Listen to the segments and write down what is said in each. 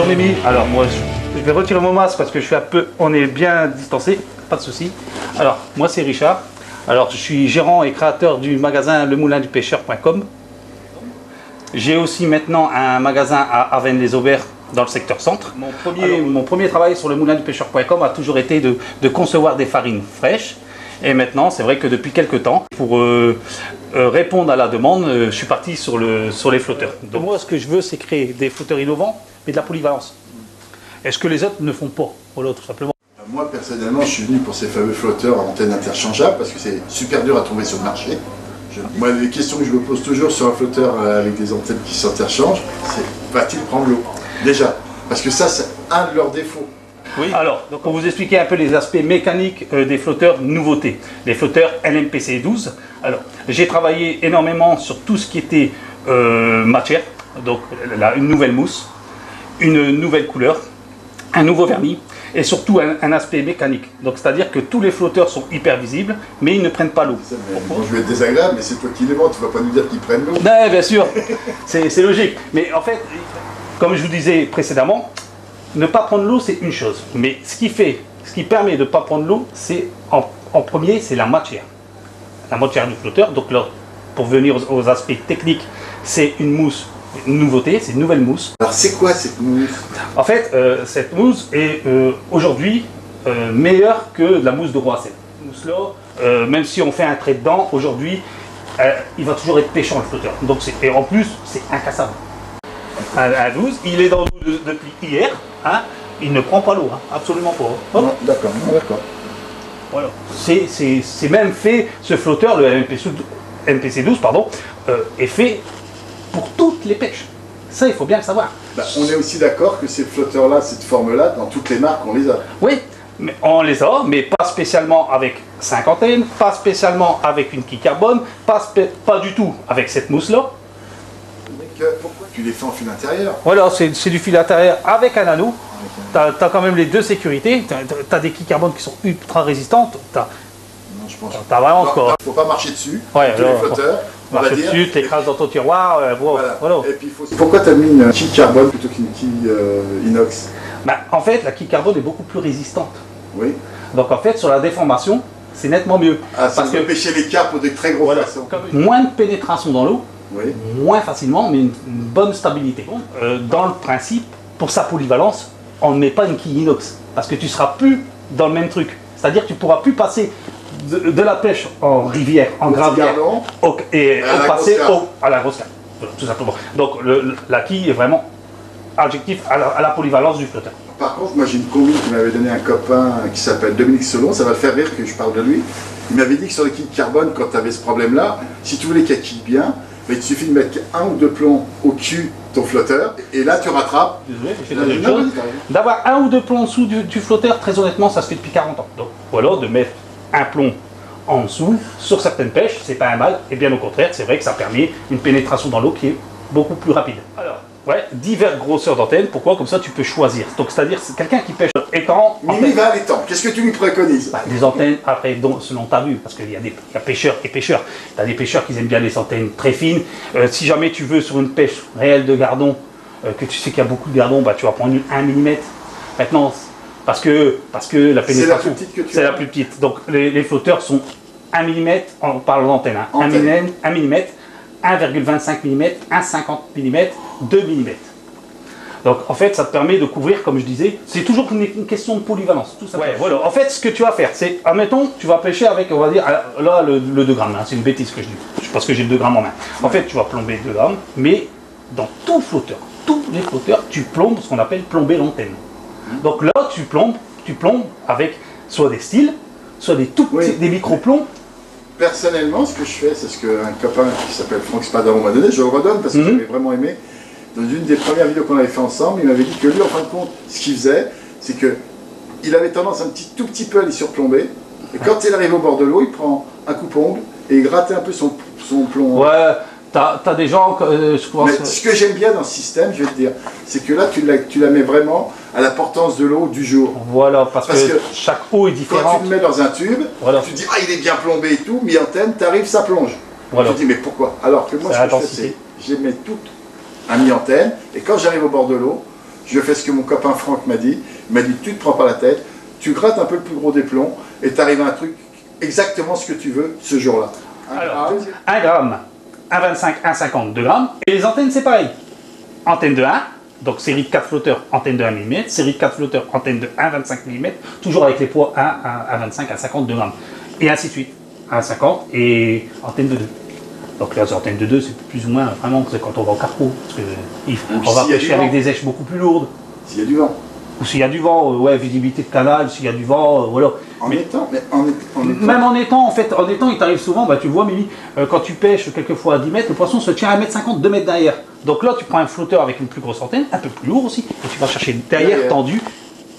j'en ai mis. Alors moi je vais retirer mon masque parce que je suis un peu, on est bien distancé, pas de souci. Alors moi c'est Richard. Alors je suis gérant et créateur du magasin lemoulinduPêcheur.com. J'ai aussi maintenant un magasin à Avesnes-les-Aubert dans le secteur centre. Mon premier travail sur lemoulinduPêcheur.com a toujours été de concevoir des farines fraîches. Et maintenant, c'est vrai que depuis quelques temps, pour répondre à la demande, je suis parti sur les flotteurs. Donc moi, ce que je veux, c'est créer des flotteurs innovants, mais de la polyvalence. Est-ce que les autres ne font pas? Voilà, tout simplement. Moi, personnellement, je suis venu pour ces fameux flotteurs à antenne interchangeable, parce que c'est super dur à trouver sur le marché. Moi, les questions que je me pose toujours sur un flotteur avec des antennes qui s'interchangent, c'est va-t-il prendre l'eau? Déjà, parce que ça, c'est un de leurs défauts. Oui. Alors, donc pour vous expliquer un peu les aspects mécaniques des flotteurs nouveautés, les flotteurs LMPC 12. Alors, j'ai travaillé énormément sur tout ce qui était matière, donc une nouvelle mousse, une nouvelle couleur, un nouveau vernis et surtout un aspect mécanique. Donc, c'est-à-dire que tous les flotteurs sont hyper visibles, mais ils ne prennent pas l'eau. Bon, je vais être désagréable, mais c'est toi qui les vends, tu ne vas pas nous dire qu'ils prennent l'eau. Non, bien sûr, c'est logique. Mais en fait, comme je vous disais précédemment, ne pas prendre l'eau, c'est une chose. Mais ce qui permet de ne pas prendre l'eau, c'est en premier, c'est la matière. La matière du flotteur. Donc, là, pour venir aux aspects techniques, c'est une mousse, une nouveauté, c'est une nouvelle mousse. Alors, c'est quoi cette mousse? En fait, cette mousse est aujourd'hui meilleure que la mousse de Roissel. Mousse-là, même si on fait un trait dedans, aujourd'hui, il va toujours être pêchant le flotteur. Donc, et en plus, c'est incassable. Un 12, il est dans l'eau depuis hier, hein, il ne prend pas l'eau, hein, absolument pas. Oh. D'accord, d'accord. Voilà. C'est même fait, ce flotteur, le MPC 12, pardon, est fait pour toutes les pêches. Ça, il faut bien le savoir. Bah, on est aussi d'accord que ces flotteurs-là, cette forme-là, dans toutes les marques, on les a. Oui, mais on les a, mais pas spécialement avec 5 antennes, pas spécialement avec une quille carbone, pas du tout avec cette mousse-là. Pourquoi tu les fais en fil intérieur? Voilà, c'est du fil intérieur avec un anneau. Tu as quand même les deux sécurités. Tu as des quilles carbone qui sont ultra résistantes. Tu as vraiment encore. Il ne faut pas marcher dessus. Ouais, tous les flotteurs. Marcher dessus, tu l'écrases dans ton tiroir. Voilà. Et puis, pourquoi tu as mis une quille carbone plutôt qu'une quille inox? Bah, en fait, la quille carbone est beaucoup plus résistante. Oui. Donc en fait, sur la déformation, c'est nettement mieux. Ah, ça peut pêcher les carpes ou des très gros poissons. Moins de pénétration dans l'eau. Oui. Moins facilement, mais une bonne stabilité. Dans le principe, pour sa polyvalence, on ne met pas une quille inox, parce que tu ne seras plus dans le même truc. C'est-à-dire que tu ne pourras plus passer de la pêche en rivière, en gravière, et passer à la grosse carpe, tout simplement. Donc la quille est vraiment adjectif à la polyvalence du flotteur. Par contre, moi j'ai une combine qui m'avait donné un copain qui s'appelle Dominique Solon, ça va le faire rire que je parle de lui. Il m'avait dit que sur les quilles carbone, quand tu avais ce problème-là, si tu voulais qu'elle quille bien, mais il te suffit de mettre 1 ou 2 plombs au cul de ton flotteur, et là tu rattrapes. D'avoir 1 ou 2 plombs en dessous du flotteur, très honnêtement, ça se fait depuis 40 ans. Donc voilà, de mettre un plomb en dessous, sur certaines pêches, c'est pas un mal, et bien au contraire, c'est vrai que ça permet une pénétration dans l'eau qui est beaucoup plus rapide. Alors, ouais, diverses grosseurs d'antennes, pourquoi? Comme ça tu peux choisir. Donc c'est-à-dire, c'est quelqu'un qui pêche étang. Mimi va à l'étang, qu'est-ce que tu lui préconises? Des antennes, après, selon ta vue, parce qu'il y a pêcheurs et pêcheurs. Tu as des pêcheurs qui aiment bien les antennes très fines. Si jamais tu veux sur une pêche réelle de gardon, que tu sais qu'il y a beaucoup de gardons, bah, tu vas prendre une 1 mm. Maintenant, parce que la pénétration, c'est la plus petite. Donc les flotteurs sont 1 mm, on parle d'antenne, hein, 1 mm, 1,25 mm, 1,50 mm, 2 mm. Donc en fait, ça te permet de couvrir, comme je disais, c'est toujours une question de polyvalence. Tout ça. Ouais, voilà. En fait, ce que tu vas faire, c'est, admettons, tu vas pêcher avec, on va dire, là, le 2 grammes, hein, c'est une bêtise que je dis, parce que j'ai le 2 grammes en main. En fait, tu vas plomber 2 grammes, mais dans tout flotteur, tous les flotteurs, tu plombes ce qu'on appelle plomber l'antenne. Donc là, tu plombes avec soit des styles, soit des des micro-plombs. Personnellement, ce que je fais, c'est ce qu'un copain qui s'appelle Franck Spadon m'a donné, je le redonne parce que j'avais vraiment aimé. Dans une des premières vidéos qu'on avait fait ensemble, il m'avait dit que lui, en fin de compte, ce qu'il faisait, c'est qu'il avait tendance tout petit peu à les surplomber. Et quand il arrive au bord de l'eau, il prend un coupe-ongle et il gratte un peu son plomb. Ouais, t'as des gens, je crois. Mais ce que j'aime bien dans ce système, je vais te dire, c'est que là, tu la mets vraiment à la portance de l'eau du jour. Voilà, parce que chaque eau est différente. Quand tu le mets dans un tube, tu te dis, ah, il est bien plombé et tout, mi-antenne, t'arrives, ça plonge. Voilà. Tu te dis, mais pourquoi? Alors que moi, ce que je fais, c'est, je les mets toutes à mi-antenne, et quand j'arrive au bord de l'eau, Je fais ce que mon copain Franck m'a dit. Il m'a dit, tu ne te prends pas la tête, tu grattes un peu le plus gros des plombs et tu arrives à un truc exactement ce que tu veux ce jour-là. Alors, 1 gramme, 1,25, 1,50, 2 grammes. Et les antennes, c'est pareil. Antenne de 1, donc série de 4 flotteurs, antenne de 1 mm, série de 4 flotteurs, antenne de 1,25 mm, toujours avec les poids 1, 1,25, 1,50, 2 grammes. Et ainsi de suite. 1,50 et antenne de 2. Donc là, les antennes de 2, c'est plus ou moins vraiment c'est quand on va au carreau. Parce qu'on va pêcher avec des éches beaucoup plus lourdes. S'il y a du vent. Ou s'il y a du vent, ouais, visibilité de canal, s'il y a du vent, voilà. Même en étang, en fait, en étang, il t'arrive souvent, bah, tu vois, Mimi, quand tu pêches quelquefois à 10 mètres, le poisson se tient à 1,50 m, 2 mètres derrière. Donc là, tu prends un flotteur avec une plus grosse antenne, un peu plus lourd aussi, et tu vas chercher derrière, tendu,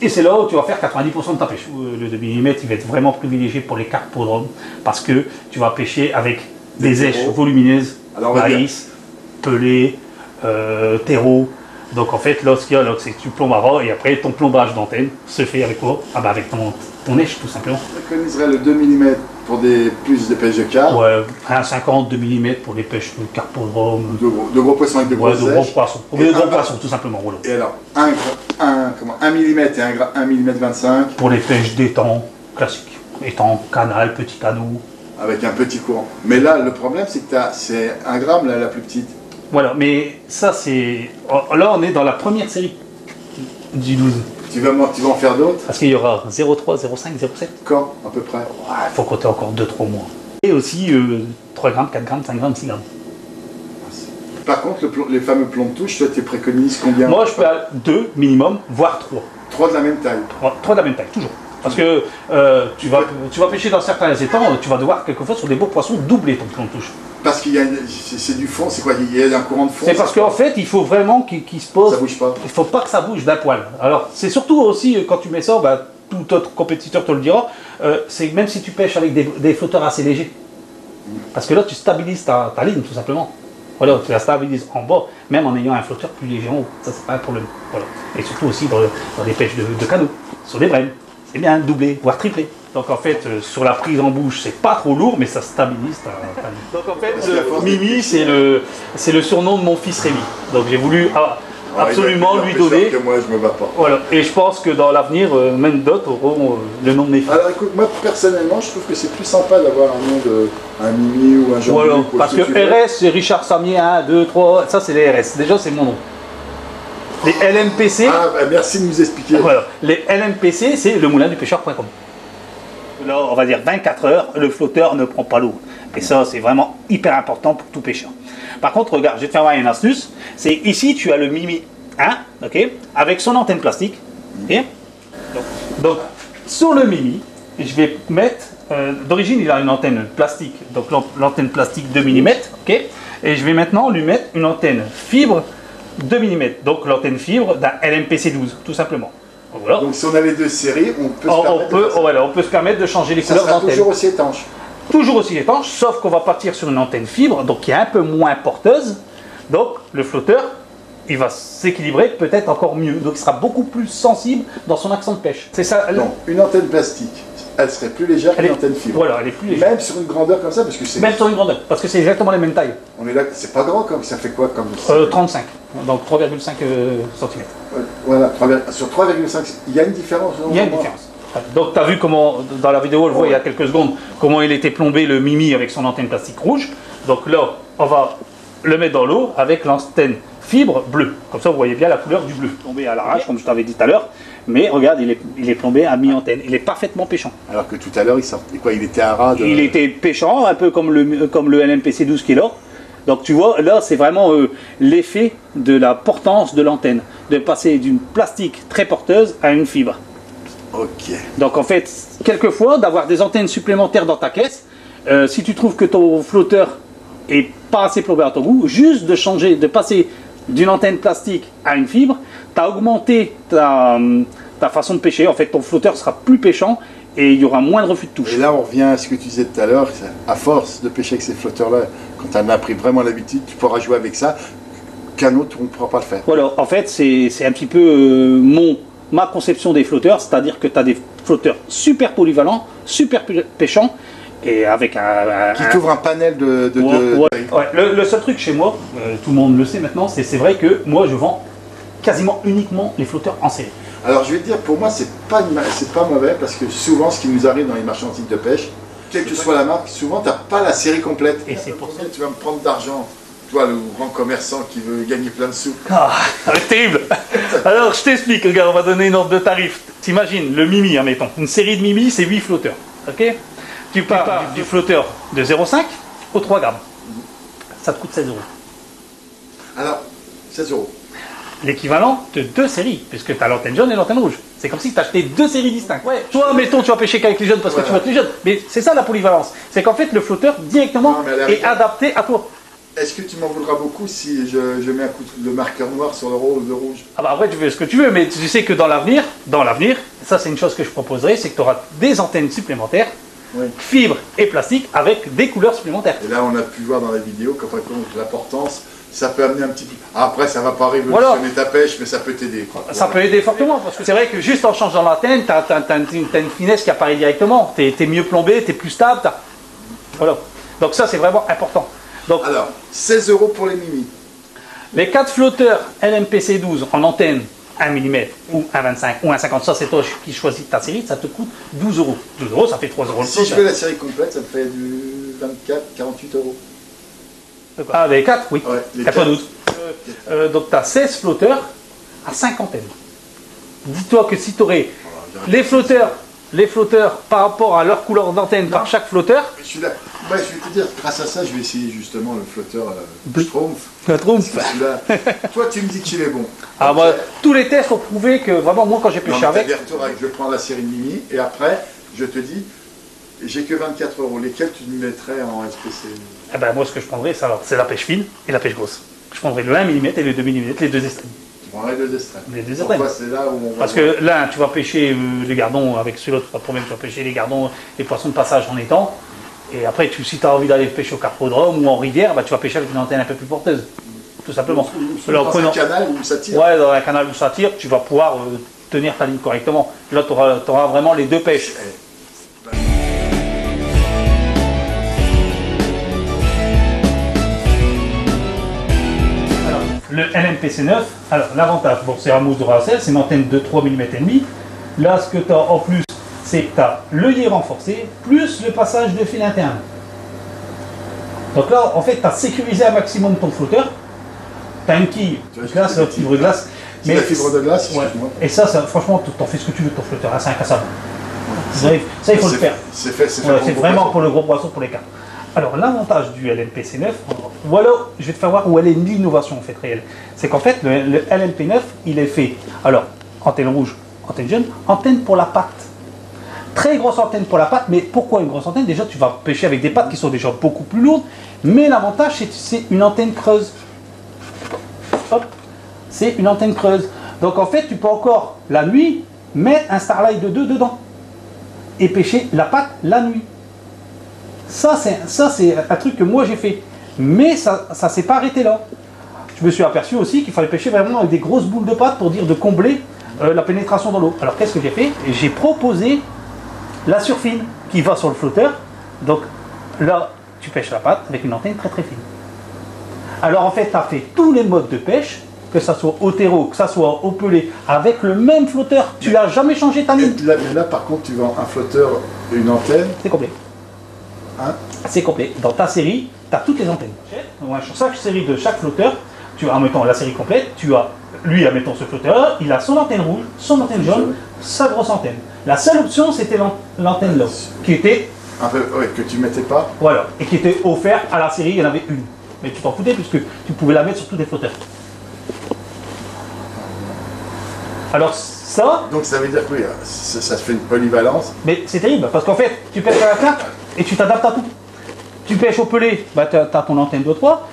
et c'est là où tu vas faire 90% de ta pêche. Le 2 mm, il va être vraiment privilégié pour les carpodromes, parce que tu vas pêcher avec des éches volumineuses, maïs, pelé, terreau. Donc en fait, là, ce qu'il y a, c'est que tu plombes à ras et après ton plombage d'antenne se fait avec quoi? Ah bah avec ton éche tout simplement. Je préconiserais le 2 mm pour plus de pêches de carpe. Ouais, 1,50, 2 mm pour les pêches de carpodrome. De gros poissons avec de grosses de gros poissons. De gros poissons tout simplement. Voilà. Et alors, 1 mm et 1 mm 25. Pour les pêches d'étang classiques. Étang, canal, petit canot. Avec un petit courant. Mais là, le problème, c'est que c'est 1 gramme là, la plus petite. Voilà, mais ça c'est... Là, on est dans la première série du 12. Tu vas en faire d'autres? Parce qu'il y aura 0,3, 0,5, 0,7. Quand, à peu près? Il faut compter encore 2-3 mois. Et aussi 3 grammes, 4 grammes, 5 grammes, 6 grammes. Par contre, les fameux plombs de touche, toi, tu préconises combien? Moi, je peux à 2 minimum, voire 3. 3 de la même taille? 3 de la même taille, toujours. Parce que tu vas pêcher dans certains étangs, tu vas devoir quelquefois sur des beaux poissons doubler ton plomb de touche. Parce qu'il y a c'est du fond, c'est quoi? Il y a un courant de fond? C'est parce qu'en fait, il faut vraiment qu'il se pose. Ça bouge pas. Il ne faut pas que ça bouge d'un poil. Alors, c'est surtout aussi quand tu mets ça, bah, tout autre compétiteur te le dira, c'est même si tu pêches avec des flotteurs assez légers. Parce que là, tu stabilises ta ligne, tout simplement. Voilà, tu la stabilises en bas, même en ayant un flotteur plus léger en haut. Ça, c'est pas un problème. Voilà. Et surtout aussi dans les pêches de canot, sur les brèmes. C'est bien doublé, voire triplé. Donc en fait, sur la prise en bouche, c'est pas trop lourd, mais ça stabilise ta ligne. Donc en fait, Mimi, c'est le surnom de mon fils Rémi. Donc j'ai voulu absolument lui donner. Que moi, je me bats pas. Voilà. Et je pense que dans l'avenir, même d'autres auront le nom de mes fils. Alors écoute, moi personnellement, je trouve que c'est plus sympa d'avoir un nom de un Mimi ou un Jean-Luc. Voilà, parce que RS, c'est Richard Samier, 1, 2, 3, ça c'est les RS. Déjà, c'est mon nom. Les LMPC. Ah, bah merci de nous expliquer. Voilà. Les LMPC, c'est le moulin du pêcheur.com. Là, on va dire 24 heures, le flotteur ne prend pas l'eau. Et ça, c'est vraiment hyper important pour tout pêcheur. Par contre, regarde, je vais te faire voir une astuce. C'est ici, tu as le Mimi 1, ok, avec son antenne plastique. Okay. Donc, sur le Mimi, je vais mettre, d'origine, il a une antenne plastique, donc l'antenne plastique 2 mm, ok, et je vais maintenant lui mettre une antenne fibre 2 mm, donc l'antenne fibre d'un LMPC 12, tout simplement. Voilà. Donc si on a les deux séries, on peut se permettre de changer les couleurs d'antenne. Toujours aussi étanche. Toujours aussi étanche, sauf qu'on va partir sur une antenne fibre, donc qui est un peu moins porteuse. Donc le flotteur, il va s'équilibrer peut-être encore mieux. Donc il sera beaucoup plus sensible dans son accent de pêche. C'est ça. Donc une antenne plastique, elle serait plus légère qu'une antenne fibre. Voilà, elle est plus légère. Même sur une grandeur comme ça, parce que c'est. Même sur une grandeur, parce que c'est exactement les mêmes tailles. On est là, c'est pas grand comme ça fait quoi comme. 35, donc 3,5 cm. Voilà, sur 3,5, il y a une différence. Il y a une différence. Donc tu as vu comment, dans la vidéo, on le voit il y a quelques secondes, comment il était plombé le Mimi avec son antenne plastique rouge. Donc là, on va le mettre dans l'eau avec l'antenne fibre bleue. Comme ça, vous voyez bien la couleur du bleu. Plombé à l'arrache, comme je t'avais dit tout à l'heure. Mais regarde, il est plombé à mi-antenne. Il est parfaitement pêchant. Alors que tout à l'heure, il était à ras de... Il était pêchant, un peu comme le LMPC 12 qui est là. Donc tu vois, là, c'est vraiment l'effet de la portance de l'antenne. De passer d'une plastique très porteuse à une fibre. Ok. Donc en fait, quelquefois, d'avoir des antennes supplémentaires dans ta caisse, si tu trouves que ton flotteur est pas assez plombé à ton goût, juste de passer d'une antenne plastique à une fibre, tu as augmenté ta façon de pêcher. En fait, ton flotteur sera plus pêchant et il y aura moins de refus de touche. Et là, on revient à ce que tu disais tout à l'heure, à force de pêcher avec ces flotteurs-là, quand tu en as pris vraiment l'habitude, tu pourras jouer avec ça, qu'un autre, on ne pourra pas le faire. Voilà, en fait, c'est un petit peu ma conception des flotteurs, c'est-à-dire que tu as des flotteurs super polyvalents, super pêchants, et avec qui t'ouvre un panel de... Ouais. Le seul truc chez moi, tout le monde le sait maintenant, c'est vrai que moi je vends quasiment uniquement les flotteurs en série. Alors je vais te dire, pour moi, c'est pas mauvais parce que souvent, ce qui nous arrive dans les marchés antiques de pêche, quelle que soit la marque, souvent, tu n'as pas la série complète. Et c'est pour ça que tu vas me prendre d'argent. Toi, le grand commerçant qui veut gagner plein de sous. Ah, c'est terrible. Alors, je t'explique, regarde, on va donner une ordre de tarif. T'imagines, le Mimi, admettons. Une série de Mimi, c'est 8 flotteurs. Ok? Tu pars du flotteur de 0,5 au 3 grammes. Ça te coûte 16 euros. Alors, 16 euros. L'équivalent de 2 séries, puisque tu as l'antenne jaune et l'antenne rouge. C'est comme si tu achetais 2 séries distinctes. Ouais. Toi, mettons, tu vas pêcher qu'avec les jeunes parce que tu vas être les jeunes. Mais c'est ça la polyvalence. C'est qu'en fait, le flotteur, directement, est adapté à toi. Est-ce que tu m'en voudras beaucoup si je mets un coup de marqueur noir sur le rouge? Ah bah après tu fais ce que tu veux, mais tu sais que dans l'avenir, ça c'est une chose que je proposerai, c'est que tu auras des antennes supplémentaires, fibres et plastique avec des couleurs supplémentaires. Et là on a pu voir dans la vidéo qu'en fait l'importance, ça peut amener un petit peu. Après ça va pas révolutionner ta pêche, mais ça peut t'aider. Ça peut aider fortement, parce que c'est vrai que juste en changeant l'antenne, tu as une finesse qui apparaît directement, tu es mieux plombé, tu es plus stable. Voilà. Donc ça c'est vraiment important. Donc, alors, 16 euros pour les Mimi. Les 4 flotteurs LMPC 12 en antenne 1 mm ou 1,25 ou 1,50, ça c'est toi qui choisis ta série, ça te coûte 12 euros. 12 euros, ça fait 3 euros le Si je veux la série complète, ça me fait du 24, 48 euros. Ah, les 4, oui. Ouais, 92. Donc tu as 16 flotteurs à 5 antennes. Dis-toi que si tu aurais les flotteurs par rapport à leur couleur d'antenne par chaque flotteur. Je suis là. Ouais, je vais te dire, grâce à ça, je vais essayer justement le flotteur Schtroumpf. Le Schtroumpf. Toi, tu me dis qu'il est bon. Ah, moi, tous les tests ont prouvé que vraiment, moi, quand j'ai pêché avec. Je prends la série Mimi et après, je te dis, j'ai que 24 euros. Lesquels tu me mettrais en SPC? Eh ben, moi, ce que je prendrais, c'est la pêche fine et la pêche grosse. Je prendrais le 1 mm et le 2 mm, les deux extrêmes. Tu prendrais les deux extrêmes. Les deux extrêmes. Pourquoi c'est là où on va Parce que là, tu vas pêcher les gardons avec celui-là, pas de problème, tu vas pêcher les gardons, les poissons de passage en étang. Et après, si tu as envie d'aller pêcher au carpodrome ou en rivière, bah, tu vas pêcher avec une antenne un peu plus porteuse. Tout simplement. Dans un canal où ça tire. Ouais, dans un canal où ça tire, tu vas pouvoir tenir ta ligne correctement. Là, tu auras vraiment les deux pêches. Alors, le LMPC 9, alors l'avantage, bon, c'est un mousse de Duracell, c'est une antenne de 3 mm et demi. Là, ce que tu as en plus, c'est que tu as l'œillet renforcé, plus le passage de fil interne. Donc là, en fait, tu as sécurisé un maximum ton flotteur. Tu as une quille de glace, une fibre de glace. Mais la fibre de glace, excuse-moi. Et ça, franchement, tu en fais ce que tu veux de ton flotteur. C'est incassable. Ça, il faut le faire. C'est vraiment pour le gros poisson, pour les carpes. Alors, l'avantage du LMPC 9, voilà, je vais te faire voir où elle est l'innovation en fait réelle. C'est qu'en fait, le LMP 9, il est fait, alors, antenne rouge, antenne jaune, antenne pour la patte. Très grosse antenne pour la patte, mais pourquoi une grosse antenne? Déjà, tu vas pêcher avec des pattes qui sont déjà beaucoup plus lourdes, mais l'avantage, c'est une antenne creuse. Hop, c'est une antenne creuse. Donc en fait, tu peux encore, la nuit, mettre un Starlight de 2 dedans et pêcher la patte la nuit. Ça, c'est un truc que moi j'ai fait. Mais ça ne s'est pas arrêté là. Je me suis aperçu aussi qu'il fallait pêcher vraiment avec des grosses boules de patte pour dire de combler la pénétration dans l'eau. Alors qu'est-ce que j'ai fait? J'ai proposé la surfine qui va sur le flotteur. Donc là, tu pêches la patte avec une antenne très très fine. Alors en fait, tu as fait tous les modes de pêche, que ça soit au terreau, que ça soit au pelé, avec le même flotteur. Tu n'as jamais changé ta ligne. Là, par contre, tu vends un flotteur et une antenne. C'est complet. Hein? C'est complet. Dans ta série, tu as toutes les antennes. Sur chaque série de chaque flotteur, tu as, en mettant la série complète, tu as, lui, admettons ce flotteur, il a son antenne rouge, son antenne jaune, sa grosse antenne. La seule option, c'était l'antenne là, qui était... Un peu, ouais, que tu mettais pas. Voilà, et qui était offerte à la série, il y en avait une. Mais tu t'en foutais puisque tu pouvais la mettre sur tous les flotteurs. Alors ça... Donc ça veut dire que oui, ça fait une polyvalence. Mais c'est terrible, parce qu'en fait, tu pêches à la claque et tu t'adaptes à tout. Tu pêches au pelé, bah, tu as ton antenne de 3.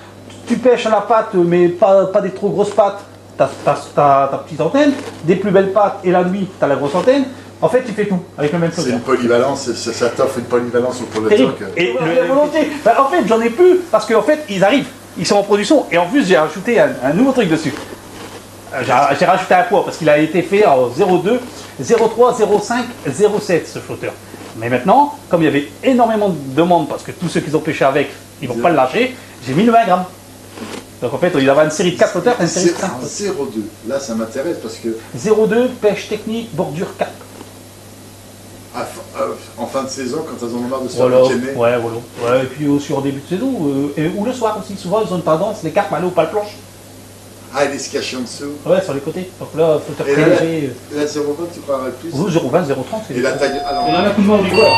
Tu pêches à la patte, mais pas des trop grosses pattes, tu as ta petite antenne. Des plus belles pattes, et la nuit, tu as la grosse antenne. En fait, tu fais tout avec le même flotteur. C'est une polyvalence, ça t'offre une polyvalence pour le stock. Et volonté. Bah, en fait, j'en ai plus, parce qu'en fait, ils arrivent, ils sont en production. Et en plus, j'ai rajouté un nouveau truc dessus. J'ai rajouté un poids, parce qu'il a été fait en 0,2, 0,3, 0,5, 0,7 ce flotteur. Mais maintenant, comme il y avait énormément de demandes, parce que tous ceux qui ont pêché avec, ils ne vont pas le lâcher, j'ai mis le 20 grammes. Donc en fait, il y avait une série de 4 flotteurs et une série de 5. 0,2. Là, ça m'intéresse parce que 0,2, pêche technique, bordure 4. en fin de saison, quand elles en ont marre de se Voilà, faire piquer, ouais, voilà. Ouais, et puis aussi en début de saison, ou le soir aussi. Souvent, ils ont une tendance, les carpes, à aller au pale-planche. ah, il est se cacher en dessous. Ouais, sur les côtés. Donc là, flotteur Et très là, léger. la 0,20, tu croirais plus. Ou 0,20, 0,30. Et la taille. Alors, On en a tout le monde du bord.